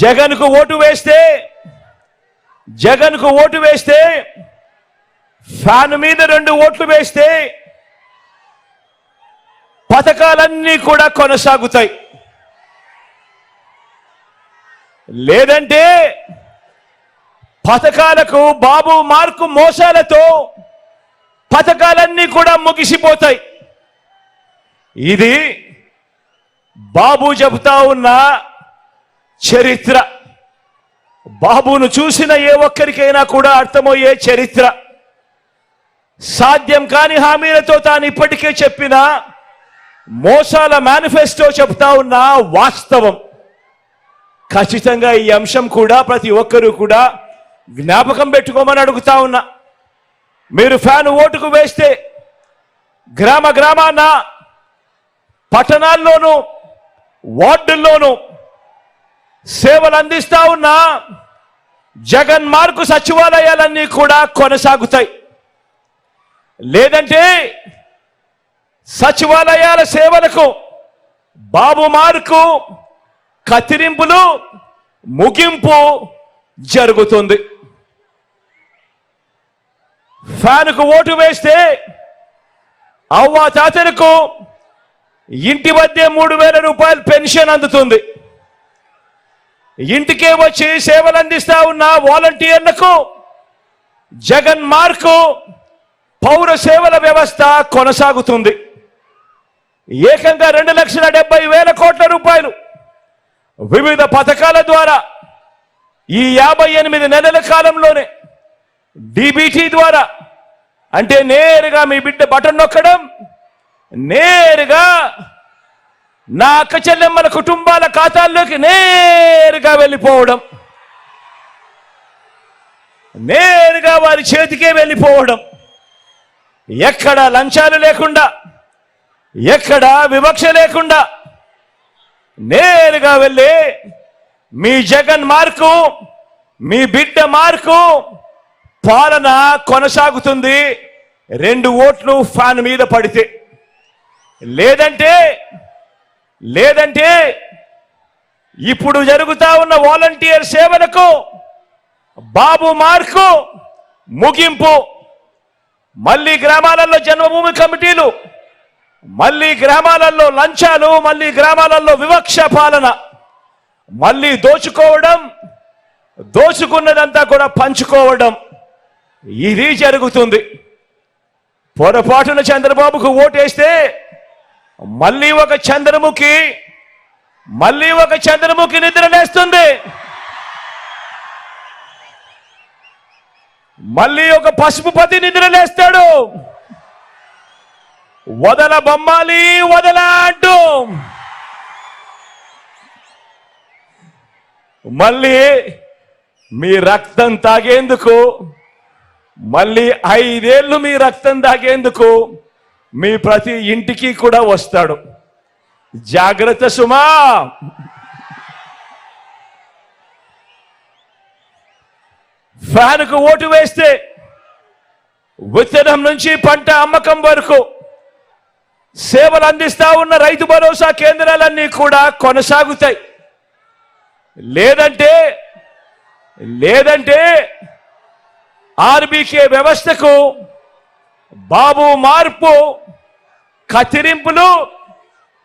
జగన్కు ఓటు వేస్తే ఫ్యాన్ మీద 2 ఓట్లు వేస్తే పథకాలన్నీ కూడా కొనసాగుతాయి. లేదంటే పథకాలకు బాబు మార్కు మోసాలతో పథకాలన్నీ కూడా ముగిసిపోతాయి. ఇది బాబు చెబుతా ఉన్న చరిత్ర. బాబును చూసిన ఏ ఒక్కరికైనా కూడా అర్థమయ్యే చరిత్ర. సాధ్యం కాని హామీలతో తాను ఇప్పటికే చెప్పిన మోసాల మేనిఫెస్టో చెప్తా ఉన్న వాస్తవం. ఖచ్చితంగా ఈ అంశం కూడా ప్రతి ఒక్కరూ కూడా జ్ఞాపకం పెట్టుకోమని అడుగుతా ఉన్నా. మీరు ఫ్యాన్ ఓటుకు వేస్తే గ్రామాన పట్టణాల్లోనూ వార్డుల్లోనూ సేవలు అందిస్తా ఉన్న జగన్ మార్కు సచివాలయాలన్నీ కూడా కొనసాగుతాయి. లేదంటే సచివాలయాల సేవలకు బాబు మార్కు కత్తిరింపులు ముగింపు జరుగుతుంది. ఫ్యాన్కు ఓటు వేస్తే అవ్వ తాతలకు ఇంటి వద్దే 3,000 రూపాయలు పెన్షన్ అందుతుంది. ఇంటికే వచ్చి సేవలు అందిస్తా ఉన్న వాలంటీర్లకు జగన్ మార్కు పౌర సేవల వ్యవస్థ కొనసాగుతుంది. ఏకంగా 2,70,000 కోట్ల రూపాయలు వివిధ పథకాల ద్వారా ఈ 58 నెలల కాలంలోనే డిబిటీ ద్వారా, అంటే నేరుగా మీ బిడ్డ బటన్ నొక్కడం, నేరుగా నా అక్క చెల్లెమ్మల కుటుంబాల ఖాతాల్లోకి నేరుగా వెళ్ళిపోవడం, నేరుగా వారి చేతికే వెళ్ళిపోవడం, ఎక్కడ లంచాలు లేకుండా, ఎక్కడ వివక్ష లేకుండా నేరుగా వెళ్ళి మీ జగన్ మార్కు, మీ బిడ్డ మార్కు పాలన కొనసాగుతుంది. 2 ఓట్లు ఫ్యాన్ మీద పడితే. లేదంటే ఇప్పుడు జరుగుతా ఉన్న వాలంటీర్ సేవలకు బాబు మార్కు ముగింపు. మళ్ళీ గ్రామాలలో జన్మభూమి కమిటీలు, మళ్ళీ గ్రామాలలో లంచాలు, మళ్ళీ గ్రామాలలో వివక్ష పాలన, మళ్ళీ దోచుకోవడం, దోచుకున్నదంతా కూడా పంచుకోవడం, ఇది జరుగుతుంది. పొరపాటున చంద్రబాబుకు ఓటేస్తే మళ్ళీ ఒక చంద్రముఖి నిద్రలేస్తుంది. మళ్ళీ ఒక పసుపుపతి నిద్రలేస్తాడు. వదల బొమ్మాలి వదల అంటూ మళ్ళీ మీ రక్తం తాగేందుకు, మళ్ళీ 5 ఏళ్ళు మీ రక్తం తాగేందుకు మీ ప్రతి ఇంటికి కూడా వస్తాడు. జాగ్రత్త సుమా. ఫ్యాన్కు ఓటు వేస్తే విత్తనం నుంచి పంట అమ్మకం వరకు సేవలు అందిస్తా ఉన్న రైతు భరోసా కేంద్రాలన్నీ కూడా కొనసాగుతాయి. లేదంటే ఆర్బీకే వ్యవస్థకు బాబు మార్పు కత్తిరింపులు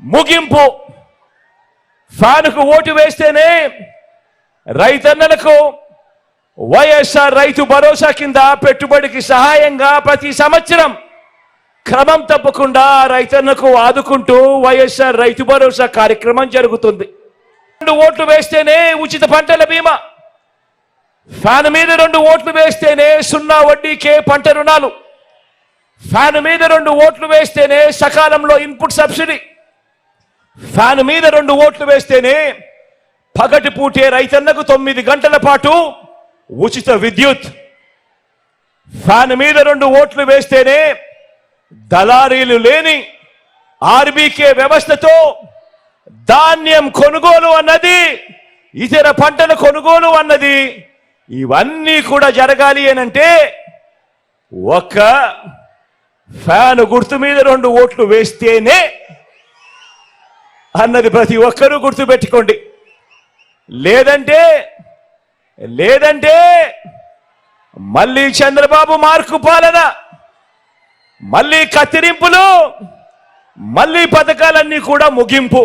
ముగింపు. ఫ్యాన్కు ఓటు వేస్తేనే రైతన్నలకు వైఎస్ఆర్ రైతు భరోసా కింద పెట్టుబడికి సహాయంగా ప్రతి సంవత్సరం క్రమం తప్పకుండా రైతన్నకు ఆదుకుంటూ వైఎస్ఆర్ రైతు భరోసా కార్యక్రమం జరుగుతుంది. 2 ఓట్లు వేస్తేనే ఉచిత పంటల బీమా, ఫ్యాన్ మీద 2 ఓట్లు వేస్తేనే 0 వడ్డీకే పంట రుణాలు, ఫ్యాన్ మీద 2 ఓట్లు వేస్తేనే సకాలంలో ఇన్పుట్ సబ్సిడీ, ఫ్యాన్ మీద 2 ఓట్లు వేస్తేనే పగటి పూటే రైతన్నకు 9 గంటల పాటు ఉచిత విద్యుత్, ఫ్యాన్ మీద 2 ఓట్లు వేస్తేనే దళారీలు లేని ఆర్బీకే వ్యవస్థతో ధాన్యం కొనుగోలు అన్నది, ఇతర పంటల కొనుగోలు అన్నది, ఇవన్నీ కూడా జరగాలి అనంటే ఒక ఫ్యాన్ గుర్తు మీద 2 ఓట్లు వేస్తేనే అన్నది ప్రతి ఒక్కరూ గుర్తుపెట్టుకోండి. లేదంటే లేదంటే మళ్ళీ చంద్రబాబు మార్కు పాలన, మళ్ళీ కత్తిరింపులు, మళ్ళీ పథకాలన్నీ కూడా ముగింపు.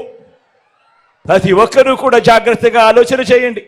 ప్రతి ఒక్కరూ కూడా జాగ్రత్తగా ఆలోచన చేయండి.